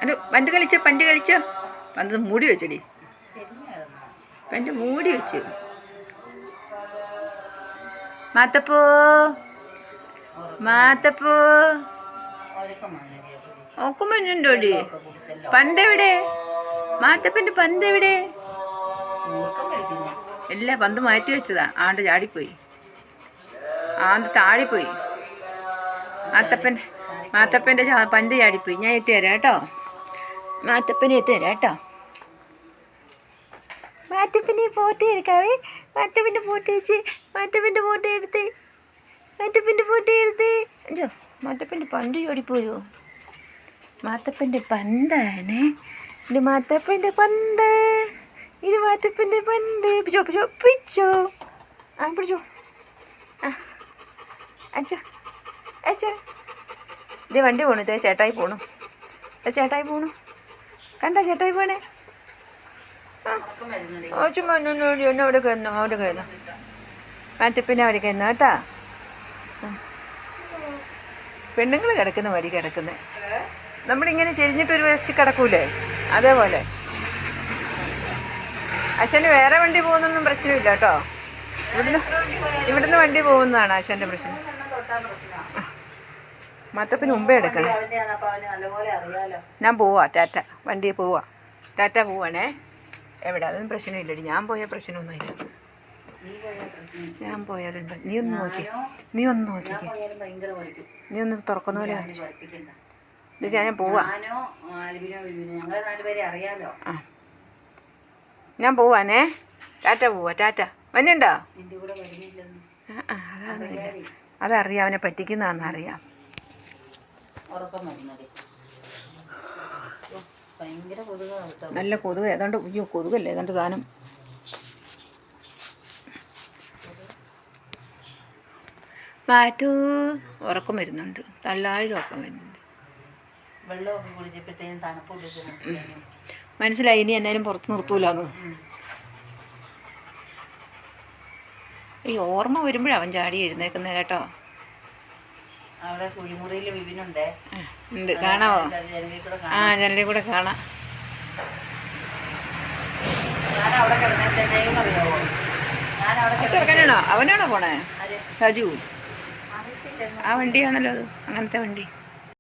അത് പന്ത് കളിച്ചോ പന്ത് മൂടി വെച്ചടി പന്ത് മൂടി വെച്ചു മാത്തപ്പോ ഓക്കുമ്പോടി പന്തെവിടെ മാത്തപ്പൻ്റെ പന്തെവിടെ ഇല്ല പന്ത് മാറ്റി വെച്ചതാ ആണ്ട് ചാടിപ്പോയി ആണ്ട് താടിപ്പോയി മാത്തപ്പൻ്റെ പന്ത് ചാടിപ്പോയി ഞാൻ എത്തി തരാം കേട്ടോ മാത്തപ്പനെ എത്തി തരാം കേട്ടോ മാത്തപ്പനെ ഫോട്ടോ എടുക്കാവേ മാത്തപ്പൻ്റെ ഫോട്ടോ വെച്ച് മാത്തപ്പൻ്റെ ഫോട്ടോ എടുത്ത് അഞ്ചോ മാത്തപ്പൻ്റെ പന്ത് ചാടിപ്പോയോ മാത്തപ്പൻ്റെ പന്താണ് ഇത് മാത്തപ്പൻ്റെ പന്ത് പിച്ചോ ആ പിടിച്ചോ അച്ഛോ ഇത് വണ്ടി പോണു ഇതേ ചേട്ടായി പോണു കണ്ട ചേട്ടായി പോണേ ചുമ്മാ അവിടെ കയറുന്നു മാത്തപ്പനെ അവിടെ കയറുന്നു കേട്ടാ പെണ്ണുങ്ങൾ കിടക്കുന്ന വഴി കിടക്കുന്നത് നമ്മളിങ്ങനെ ചെരിഞ്ഞിട്ടൊരു വശം കിടക്കൂലേ അതേപോലെ അശ്വന് വേറെ വണ്ടി പോകുന്നൊന്നും പ്രശ്നമില്ല കേട്ടോ ഇവിടുന്ന് വണ്ടി പോകുന്നതാണ് അശ്വൻ്റെ പ്രശ്നം മാത്തപ്പന് മുമ്പേ എടുക്കണം ഞാൻ പോവാ വണ്ടി പോവാ പോവാണേ എവിടെ അതൊന്നും പ്രശ്നമില്ലടി ഞാൻ പോയ പ്രശ്നമൊന്നുമില്ല ഞാൻ പോയാലും നീ ഒന്ന് നോക്കിക്കേ നീ ഒന്ന് തുറക്കുന്ന പോലെ കാണിച്ചു ഞാൻ പോവാ ഞാൻ പോവാനേ പോവാ വന്നുണ്ടോ അതറിയാം അവനെ പറ്റിക്കുന്നതാണെന്നറിയാം നല്ല കൊതുക് ഏതാണ്ട് കൊതുകല്ലേ ഏതാണ്ട് സാധനം മാറ്റൂ ഉറക്കം വരുന്നുണ്ട് നല്ലൊരു ഉറക്കം വരുന്നുണ്ട് മനസ്സിലായി ഇനി എന്നാലും പുറത്ത് നിർത്തൂലെന്ന് ഈ ഓർമ്മ വരുമ്പോഴാണ് അവൻ ചാടി എഴുന്നേക്കുന്നത് കേട്ടോ ഉണ്ട് കാണാവോ ജനലിൽ കൂടെ കാണാം ചെറുക്കനാണോ അവനാണോ പോണേ സജു ആ വണ്ടിയാണല്ലോ അത് അങ്ങനത്തെ വണ്ടി